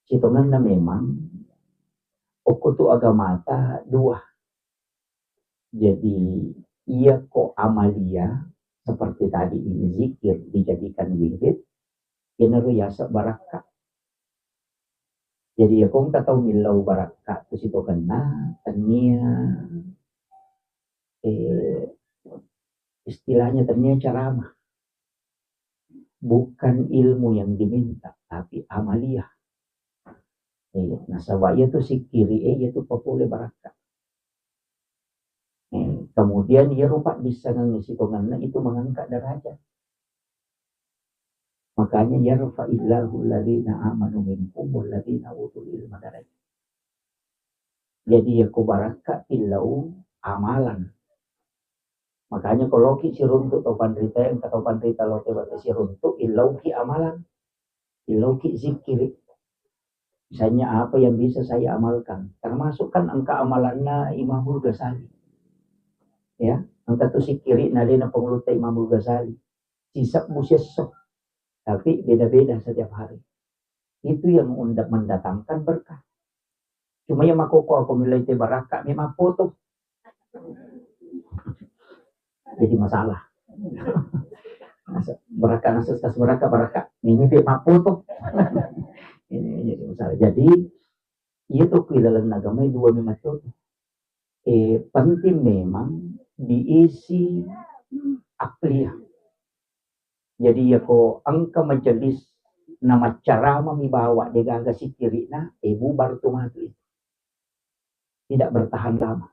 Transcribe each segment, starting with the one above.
Hitungannya memang okutu agama ta dua. Jadi ia ko amalia seperti tadi ini zikir dijadikan wirid, ini ruyasa baraka. Jadi ya kung tahu milau baraka tu situ kena tania istilahnya tania ceramah. Bukan ilmu yang diminta, tapi amalia. Nah, sabaya tu si kiri itu popule baraka. Kemudian ia rupa bisa ngisi konganna itu mengangkat derajat. Makanya yarfa'illahu alladhina amanu minkum walladhina utul ilma darajat. Jadi ya kubaraka illau amalan. Makanya kalau ki siruntuk topan rita yang katopan rita lo tebata siruntuk illau ki amalan. Illau ki zikir. Misalnya apa yang bisa saya amalkan. Termasuk kan angka amalanna Imamul Ghazali. Ya, angka tu sikiri nalina penguluta Imamul Ghazali. Sisa musesok. Tapi beda-beda setiap hari. Itu yang mendatangkan berkah. Cuma yang makoko aku milih te baraka memang foto. Jadi masalah. Baraka nasas baraka ini memang foto. Ini jadi masalah. Jadi itu kilalan agama dua memang itu. Penting memang diisi akliyah. Jadi ya ko angka majelis nama cara memibawa degaga si kiri na bubar tumatu itu tidak bertahan lama.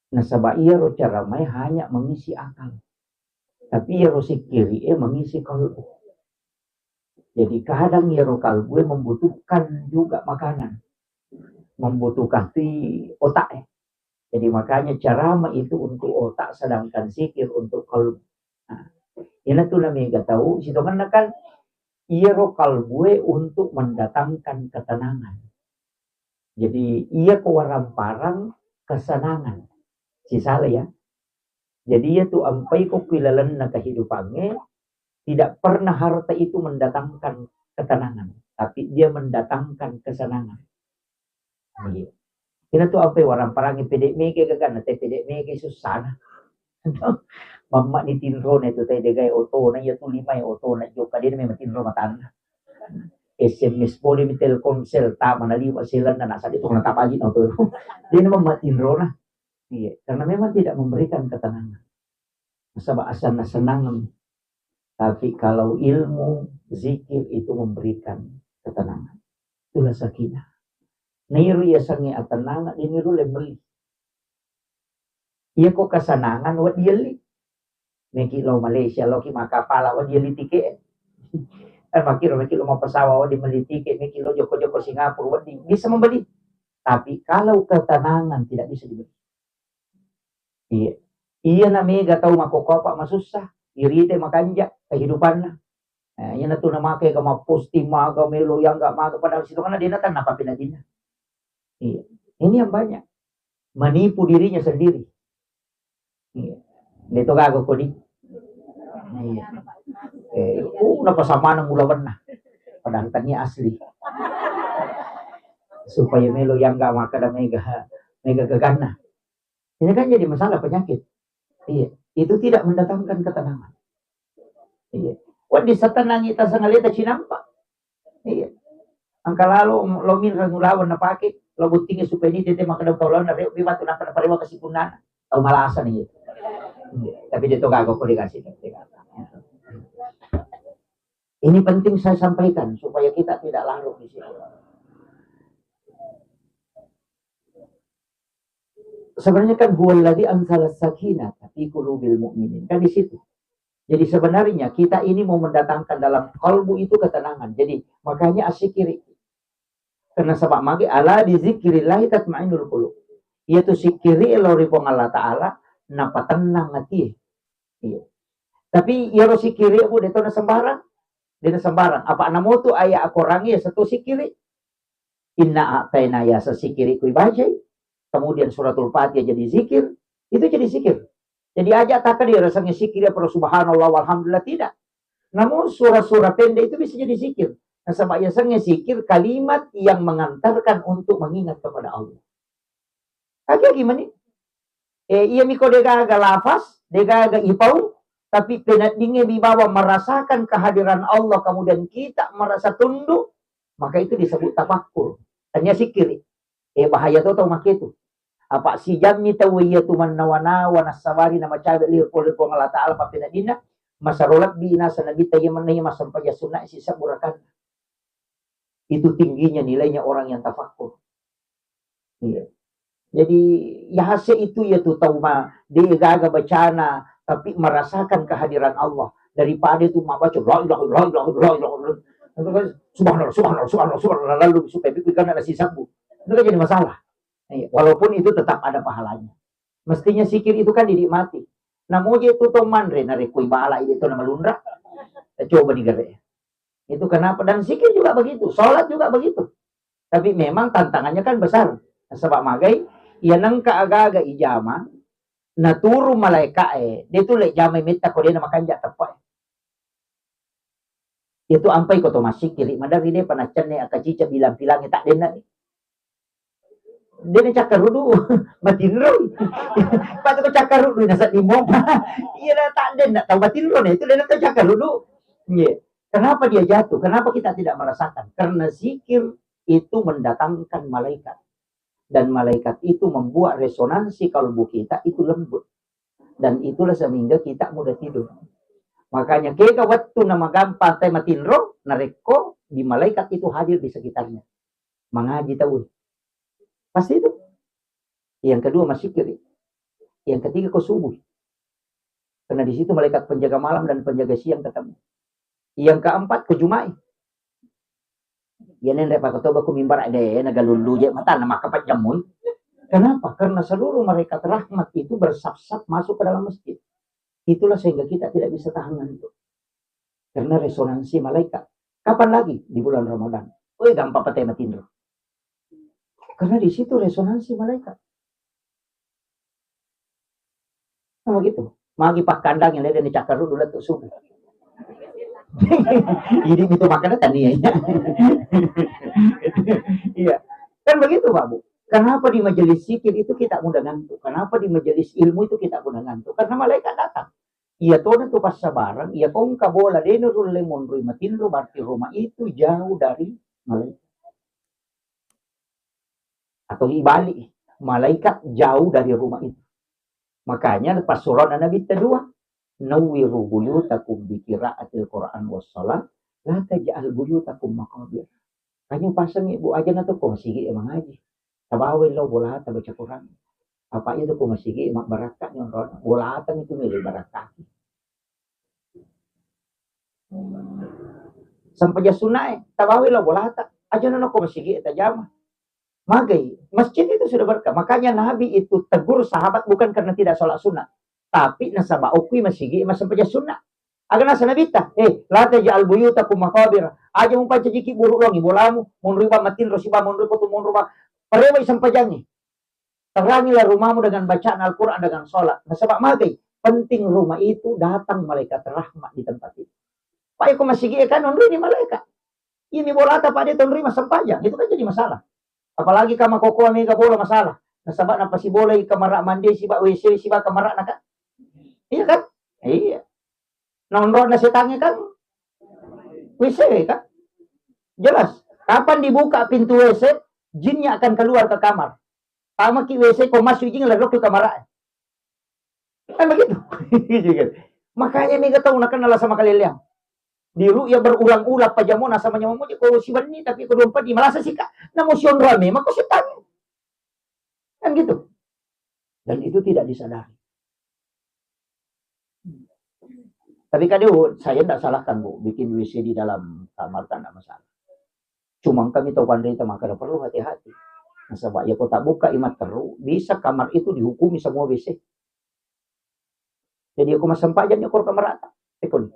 Nah sebab ia ro cara mai hanya mengisi akal, tapi ia ro si kiri mengisi kalbu. Jadi kadang ia ro kalbu membutuhkan juga makanan, membutuhkan si otak. Jadi makanya carama itu untuk otak, sedangkan zikir untuk kalbu. Nah, ini tuh namanya tahu, situ kan ia ro kalbu untuk mendatangkan ketenangan. Jadi ia kewaramparang kesenangan. Si salah ya. Jadi ia tuh ampai kok kilalan na kehidupannya tidak pernah harta itu mendatangkan ketenangan, tapi dia mendatangkan kesenangan. Iya. Kita tuh apa orang parang pedek meke kan teh pedek meke susah. Mama ni tinro na itu teh degai oto na ya tu lima ya oto na joka dia memang tinro matana. SMS boleh mi Telkomsel ta manaliwa sila na nasa dito na tapagin auto. Dia memang tinro na. Iya, karena memang tidak memberikan ketenangan. Sabab asal senang. Tapi kalau ilmu zikir itu memberikan ketenangan. Itulah sakinah. Niru ya sangi atenangan, niru lemeli. Iya kok kesenangan wat dieli. Meki lo Malaysia lo ki makapala wat dieli tike. Makiro meki lo mau pesawa wat dimeli tike, meki lo joko-joko Singapura wat bisa membeli. Tapi kalau ketenangan tidak bisa dibeli. Iya. Iya namanya gak tahu makokopa masusah. Iri teh makanja kehidupannya. Yan na ito na mga kaya posting maga, melo yang gak maga. Padahal situ kan dia datang apa pinadina. Iya. Ini yang banyak. Menipu dirinya sendiri. Iya. Dito gago ko di. Iya. Napasama ng ulawan na. Padahal tanya asli. Supaya melo yang gak maga na mega gagana. Ini kan jadi masalah penyakit. Iya. Itu tidak mendatangkan ketenangan. Iya. Wah di setenang kita sangalita sinampa. Iya. Angka lalu lo min rangulawan na pakit, lo butingnya supaya ini tete makadang tolong na reo bimatu na pariwa kasipunan. Tahu malasan itu. Iya. Tapi dia gago ko dikasih. Ini penting saya sampaikan supaya kita tidak larut di sini. Sebenarnya kan huwallazi anzala sakinata fi qulubil mu'minin. Kan di situ. Jadi sebenarnya kita ini mau mendatangkan dalam kalbu itu ketenangan. Jadi makanya asyikiri. Karena sebab magi ala di zikrillah tatmainnul qulub. Yaitu sikiri elori pong Allah Ta'ala napa tenang hati. Iya. Tapi ya ro sikiri aku deto na sembarang. Dina sembarang. Apa namo tu aya akorangi ya satu sikiri. Inna a'taina ya sasikiri ku ibajai. Kemudian suratul Fatihah jadi zikir. Itu jadi zikir. Jadi aja takkan dia rasanya zikir ya para subhanallah walhamdulillah tidak. Namun surah-surah pendek itu bisa jadi zikir. Nah, sebab biasanya zikir kalimat yang mengantarkan untuk mengingat kepada Allah. Kaki gimana? Iya miko dega aga lafaz, dega aga ipau, tapi penadingnya di bawah merasakan kehadiran Allah, kemudian kita merasa tunduk, maka itu disebut tafakkur. Hanya zikir. Bahaya tuh tau mak itu. Apa si jamni tawiyatu man nawana wa nasawari nama cabe lir pol Allah taala pa pinadina masarolat bi inasa nabi tayaman na masampa ya sunna si saburakan. Itu tingginya nilainya orang yang tafakkur. Iya. Jadi ya hasil itu ya tuh tahu mah dia gaga bacana tapi merasakan kehadiran Allah daripada itu mah baca la ilaha illallah subhanallah subhanallah subhanallah subhanallah lalu supaya pikirkan ada sisa bu. Itu kan jadi masalah. Walaupun itu tetap ada pahalanya. Mestinya zikir itu kan dinikmati. Namun itu tuh mandre narekui bala itu nama lundra. Coba digere. Itu kenapa? Dan zikir juga begitu, sholat juga begitu. Tapi memang tantangannya kan besar. Sebab magai ia nangka aga-aga ijama naturu malaika dia tu lek jama minta ko dia makan jak tepat. Itu ampai ko to masik kiri madari dia panachan ne akacica bilang-bilang tak dena. Dia ni cakar dulu matinro. Patu ko cakar dulu nasa imom. Iya tak dena tahu matinro ne itu dia nak cakar dulu. Iya. Kenapa dia jatuh? Kenapa kita tidak merasakan? Karena zikir itu mendatangkan malaikat. Dan malaikat itu membuat resonansi kalbu kita itu lembut. Dan itulah sehingga kita mudah tidur. Makanya keka waktu nama gampang tema tinro, nareko di malaikat itu hadir di sekitarnya. Mengaji tahu. Pasti itu. Yang kedua masih kiri. Yang ketiga kau subuh. Karena di situ malaikat penjaga malam dan penjaga siang ketemu. Yang keempat ke Jumai. Yan yang repot coba kumimbar ada nagalulu je mata nama kapat jamun. Kenapa? Karena seluruh malaikat rahmat itu bersap-sap masuk ke dalam masjid. Itulah sehingga kita tidak bisa tahan itu. Karena resonansi malaikat. Kapan lagi? Di bulan Ramadan. Gampang patay matindro. Karena di situ resonansi malaikat. Nah begitu. Magi pak kandang yang ada di cakar dulu tuh subuh. Jadi itu makanan tadi ya. Iya. Kan begitu Pak Bu. Kenapa di majelis zikir itu kita mudah ngantuk? Kenapa di majelis ilmu itu kita mudah ngantuk? Karena malaikat datang. Iya toh pas sabaran, iya kong kabola denurul lemon rui matinro berarti rumah itu jauh dari malaikat. Atau ibalik, malaikat jauh dari rumah itu. Makanya pas surat Nabi kedua, Nawiru buyutakum bi qiraatil Qur'an was shalah la taj'al buyutakum maqabir. Kanya pasang ibu aja na to ko sige emang aja. Tabawin lo bola ta baca Quran. Apa itu ko sige emak barakat yang ron. Bolatan itu milih barakat. Sampai sunai tabawin lo bolata. Aja na ko sige ta jama. Magai, masjid itu sudah berkah. Makanya Nabi itu tegur sahabat bukan karena tidak sholat sunnah. Tapi nasaba ukui masigi masam paja sunnah. Agar nasa nabita, la taj'al buyutakum maqabir. Aja mong pajiki buruk long ibolamu, mon riba matin rosiba mon riba tu mon riba. Parewa isang pajangi. Terangilah rumahmu dengan bacaan Al-Qur'an dengan sholat. Nasaba magai, penting rumah itu datang malaikat rahmat di tempat itu. Pak ko masigi kan on ini malaikat. Ini bolata Pak dia ton riba sampajang. Itu kan jadi masalah. Apalagi kama koko mega bola masalah. Nasaba na pasi bola kamara mandi si ba WC si ba kamara na ka. Iya kan? Iya. Nonron na setangi kan? WC kan? Jelas. Kapan dibuka pintu WC, jinnya akan keluar ke kamar. Sama ki WC kau masuk jin lalu ke kamar. Kan begitu. Makanya mega tahu nak kenal sama kalian. Di ru'ya berulang-ulang pajamona sama nyamu ko si bani tapi ko dompa di malasa sika na motion rame maka setan kan gitu dan itu tidak disadari. Tapi kadang saya tidak salahkan Bu bikin WC di dalam kamar tak ada masalah, cuma kami tahu pandai maka perlu hati-hati. Nah, sebab ya kau tak buka imat terus bisa kamar itu dihukumi semua WC. Jadi aku masam pajannya kor kamar rata ekon.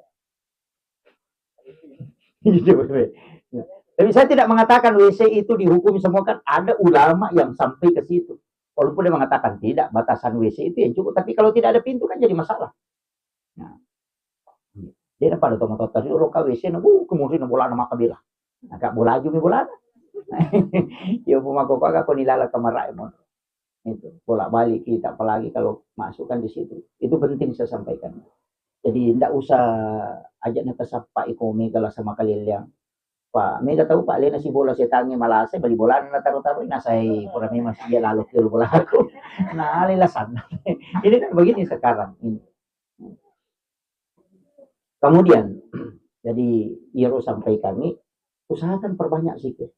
Tapi saya tidak mengatakan WC itu dihukum semua, kan ada ulama yang sampai ke situ. Walaupun dia mengatakan tidak, batasan WC itu yang cukup. Tapi kalau tidak ada pintu kan jadi masalah. Nah, dia pada tomat tadi orang WC kemudian bola nama kabilah. Agak bola aja mi bola. Yo pemako kagak ko nilala kamarai mo. Itu bolak-balik kita apalagi kalau masukkan di situ. Itu penting saya sampaikan. Jadi tidak usah ajak neta sapa iko mega lah sama kalian yang Pak mega tahu Pak Lena si bola saya tangi malas beli bola na taruh-taruh na saya pura memang dia lalu ke bola aku. Nah, alilasan. Ini kan begini sekarang ini. Kemudian jadi Iro sampaikan ini usahakan perbanyak zikir.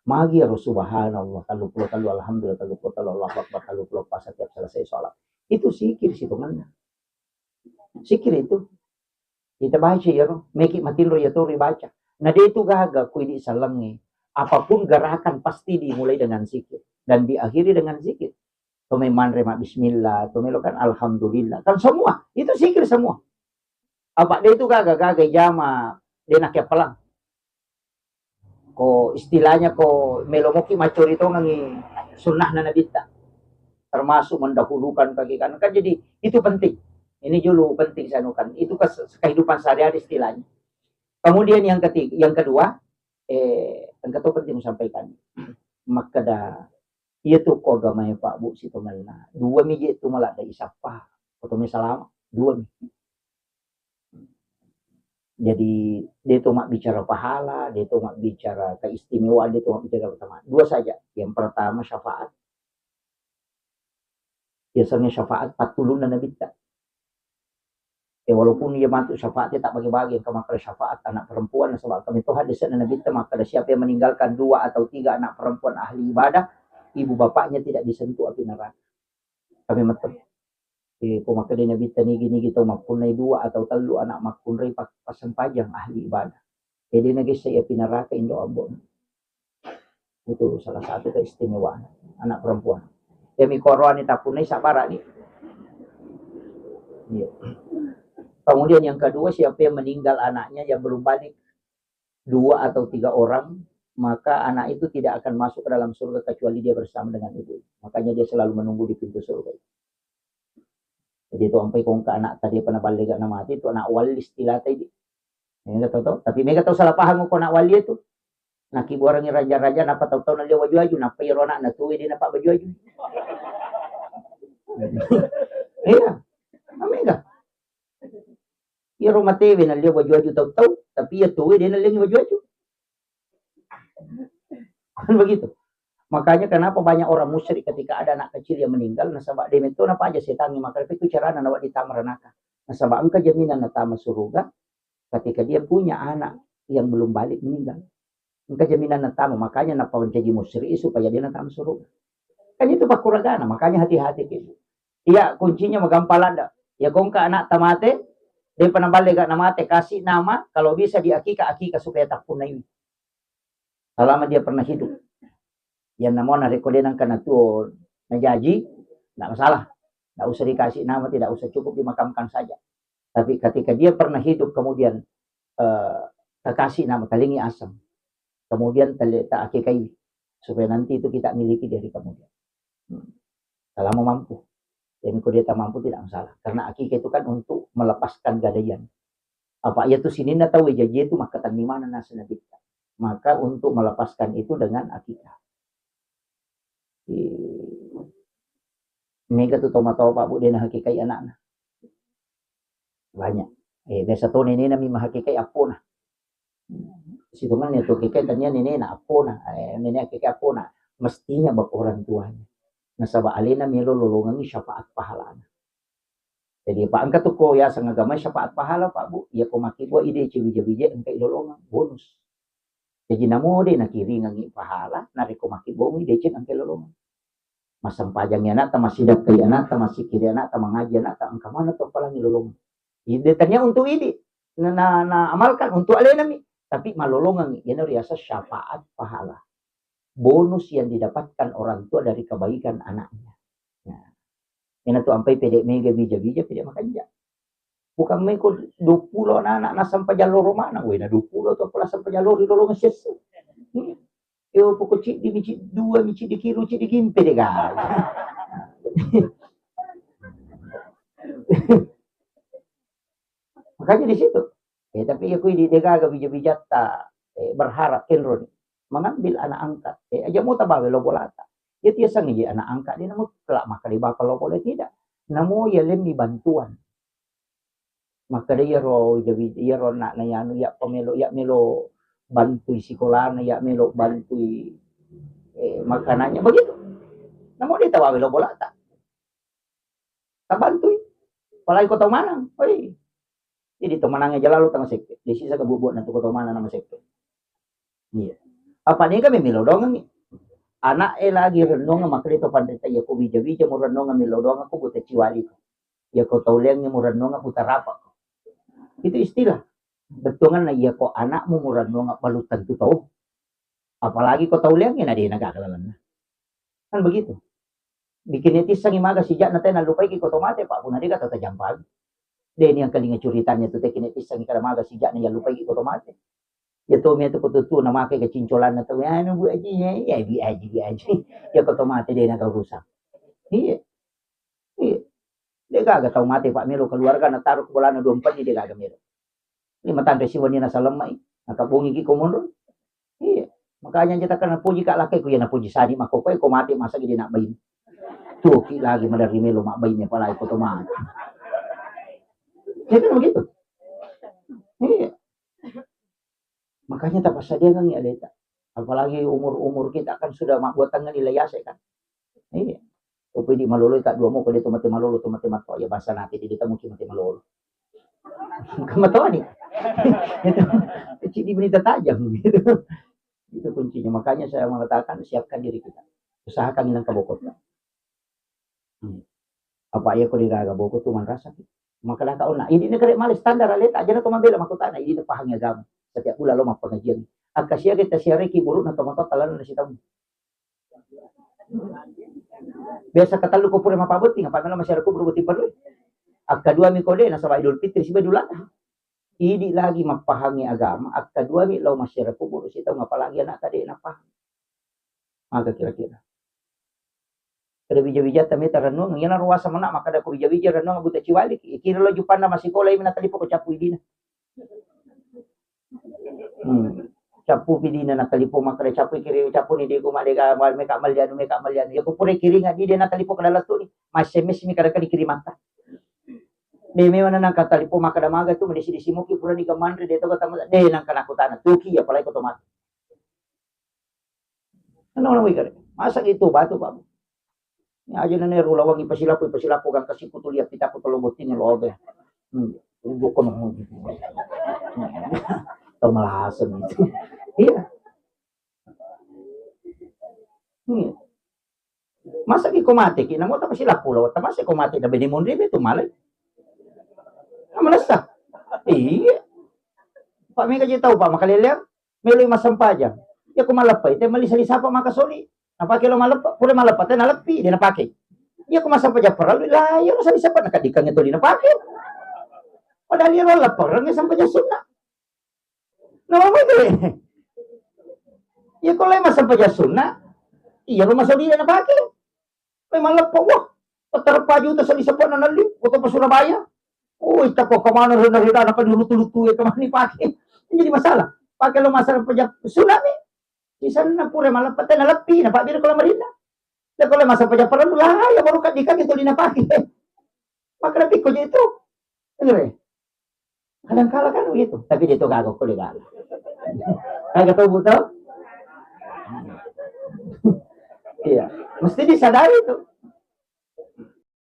Magi harus subhanallah, kalau pulau kalau alhamdulillah, kalau pulau kalau Allah akbar, kalau pulau pas setiap selesai sholat. Itu zikir hitungannya. Zikir itu kita baca ya, meki matin ro ya tuh baca. Nah dia itu gaga kui di salangi. Apapun gerakan pasti dimulai dengan zikir dan diakhiri dengan zikir. Tumeman rema bismillah, tumelokan alhamdulillah. Kan semua itu zikir semua. Apa dia itu gaga jama dia nak pelang. Ko istilahnya ko melomoki macuri to ngangi sunnah na nabita. Termasuk mendahulukan kaki kanan kan jadi itu penting. Ini dulu penting saya nukan. Itu kehidupan sehari-hari istilahnya. Kemudian yang kedua, yang kedua penting sampaikan. Maka dah iya tuh kok agama Pak Bu si temanna. Dua miji itu malah ada isapa. Atau misalnya dua miji. Jadi dia tuh mak bicara pahala, dia tuh mak bicara keistimewaan, dia tuh mak bicara pertama. Dua saja. Yang pertama syafaat. Biasanya syafaat patulun dan nabita. Walaupun dia mantu syafaatnya tak bagi-bagi, maka syafaat anak perempuan sebab kami Tuhan di sana Nabi maka siapa yang meninggalkan 2 atau 3 anak perempuan ahli ibadah, ibu bapaknya tidak disentuh api neraka. Kami metem. Maka dia Nabi gini kita makunai 2 atau 3 anak makunai pasang pajang ahli ibadah. Jadi nagi saya api neraka Indo Ambon. Itu salah satu keistimewaan anak perempuan. Ya mi korwani tapunai sabara nih. Iya. Kemudian yang kedua, siapa yang meninggal anaknya yang belum balik 2 atau 3 orang, maka anak itu tidak akan masuk ke dalam surga kecuali dia bersama dengan ibu. Makanya dia selalu menunggu di pintu surga. Jadi itu sampai kong ke anak tadi pernah balik gak mati itu anak wali istilah tadi. Enggak tahu. Tapi mereka tahu salah paham kok anak wali itu. Nak ibu orang raja-raja napa tahu-tahu nak dia waju-waju, napa iro anak na tuwi dia napa baju-waju. Iya. Amega. Ya rumah TV na liya baju-baju tahu-tahu, tapi ya tuwi dia na liya baju-baju. Kan begitu. Makanya kenapa banyak orang musyrik ketika ada anak kecil yang meninggal, nasabak dia itu napa aja setangi maka itu cara nawak ditameranaka. Nasabak engka jaminan na tama surga ketika dia punya anak yang belum balik meninggal. Engka jaminan na tama, makanya napa menjadi musyrik supaya dia na tama surga. Kan itu pakuragana, makanya hati-hati gitu. Iya, kuncinya magampalanda. Ya kong ka anak tamate, dia pernah balik gak nama kasih nama kalau bisa di akika supaya tak punah ini selama dia pernah hidup yang namanya rekodenan karena tuh menjaji tidak masalah, tidak usah dikasih nama, tidak usah, cukup dimakamkan saja. Tapi ketika dia pernah hidup kemudian kasih nama kalingi asam kemudian tak akikai supaya nanti itu kita miliki dari kemudian selama mampu. Dan kalau dia tak mampu tidak masalah karena akikah itu kan untuk melepaskan gadaian. Apa ya tuh sini na tahu jaji itu maka tan mana nasi nabi. Maka untuk melepaskan itu dengan akikah. Mega tuh tahu Pak Bu dia na hakikai anak. Banyak. Biasa tuh ini nami mahakikai apuna. Situ kan itu hakikai tanya ini na apuna. Ini hakikai apuna. Mestinya bak orang tuanya. Nasaba alina milo lolongan syafaat pahala. Jadi Pak angkat tuh ya sangagama syafaat pahala Pak Bu. Ya ko makibo ide ciwija-wija engka ilolongan bonus. Jadi namo de nakiri ngangi pahala nariko makibo ide cin engka ilolongan. Masang pajangnya anak masih dapat anak masih kiri anak mengaji anak engka mana tuh palang ilolongan. Ide tanya untuk ide na amalkan untuk alenami tapi malolongan ini riasa syafaat pahala. Bonus yang didapatkan orang tua dari kebaikan anaknya. Nah, ini tuh sampai pedek mega bija-bija pedek makan ja. Bukan meko 20 anak sampai jalur mana, we na 20 atau pula sampai jalur di lorong ses. Yo pokok cik di biji 2 biji di kilo cik di gimpe deh kan. Makanya di situ. Tapi aku di dega ga bija-bija ta berharap Kenro mengambil anak angkat. Aja mau tabawe lo bolata. Ya dia sang anak angkat dia namun kelak maka di bakal lo boleh tidak. Namun ya lemi bantuan. Maka dia ro jadi dia ro nak na yanu ya pemelo ya melo bantu sekolah ya melo bantu makanannya begitu. Namun dia tabawe lo bolata. Tak bantu. Palagi kota Manang. Oi. Jadi temanangnya jalalu tengah sekte. Di sisa kebubuan nanti kota Manang nama sekte. Iya. Apa nih kami milodongan nih? Anak lagi renungan makrito pandeta ya ko bija-bija mo renungan milodongan ko buta ciwali ko. Ya ko taulengnya mo renungan putar apa ko. Itu istilah. Betungan na ya ko anak mo renungan balutan tu tahu. Apalagi ko taulengnya na di nagakalalan na. Kan begitu. Bikin netis sang imaga sejak nanti nalupay ki ko tomate pak pun ada kata jampag. Deni yang kalinga curitanya tu tekin netis sang ikamaga sejak na lupay ki ko tomate. Ya to me to kututu na make kecincolan na to ano bu aji ya bi aji ya ko tomate dia na rusak. Iya. Iya. Dia kagak tahu mati Pak Melo keluarga na taruh bola na 24 dia kagak Melo. Ini matan resiwan na sa lemai nakabungi ki ko mundur. Iya. Makanya kita kan puji kak laki ko ya na puji sadi makokoy ko mati masa gidi nak bayin. Tuh ki lagi madari Melo mak bayinnya pala ko tomate. Jadi begitu. Iya. Makanya tak pasal dia kan ya leta. Apalagi umur-umur kita kan sudah buat tangan dilayase kan. Iya. Upi di malolo tak dua mo ko dito mati malolo to mati mato ya bahasa nanti di dito mungkin mati malolo. Kematawa nih. Itu di berita tajam gitu. Itu kuncinya. Makanya saya mengatakan siapkan diri kita. Usahakan hilang kabokot. Apa ya ko digaga bokot tu man rasa. Maka dah tahu nak ini negara malis standar leta aja na to mabela makutana ini pahangnya agama. Setiap bulan lo mah pengajian. Akasia kita siareki buruk na tomato talan na sitamu. Biasa kata lu ko pure mapaboti ngapa melo masyarakat berubuti perlu. Akka dua mi kode na sa Idul Fitri siba dulan. Idi lagi mapahami agama, akka dua mi lo masyarakat buruk sitamu ngapalagi anak tadi na paham. Maka kira-kira. Kada bija-bija tami taranong ngina ruasa mana maka da ko bija-bija ranong buta ciwalik. Ikira lo jupan na masikola imi na talipo ko capu idina. Capu pidina na talipo makare capu kiri capu ni dego malega mal meka malian ya ko pure kiri ngadi dia na talipo kada latu ni SMS mi kada kali kiri mata de me wana nang talipo makada maga tu medisi disi muki pura ni gamandre de to kata de nang kana kutana tuki ya palai ko tomat ano na wigare masa itu batu pak ya aja na ne rulawang ipasilapo gang kasi putulia pita ko tolobotin lo obe ko no malasan itu. Iya. Masa ki komate ki namo ta sila pulo ta masa komate da beni mondre beto malay. Amalasa. Iya. Pak mi kaji tahu Pak makalilem melo masampaja. Ya ko malapay te malisa-lisa pa makasoli. Napake lo malapa pure malapa te nalapi di napake. Ya ko masampaja paral la ya malisa-lisa pa nakadikang ito di napake. Padahal ya wala parang sampaja sunna. Nama itu ya kalau masa sampaja sunna iya rumah Saudi na pakai may malappo wah patarpaju ta sa lisapon na nalim kuto pa Surabaya uy tako kamano rin na rin na panulutu-lutu kamano ni pakai jadi masalah pakai lo masa sampaja sunna ni bisa na pure malapate na lapi na pabir ko la marina na kalau masa sampaja parang lah ya baru kadika gitu na pakai maka ko itu ngere kadang-kala kan begitu tapi itu kagak ko legal kagak tahu betul iya mesti disadari itu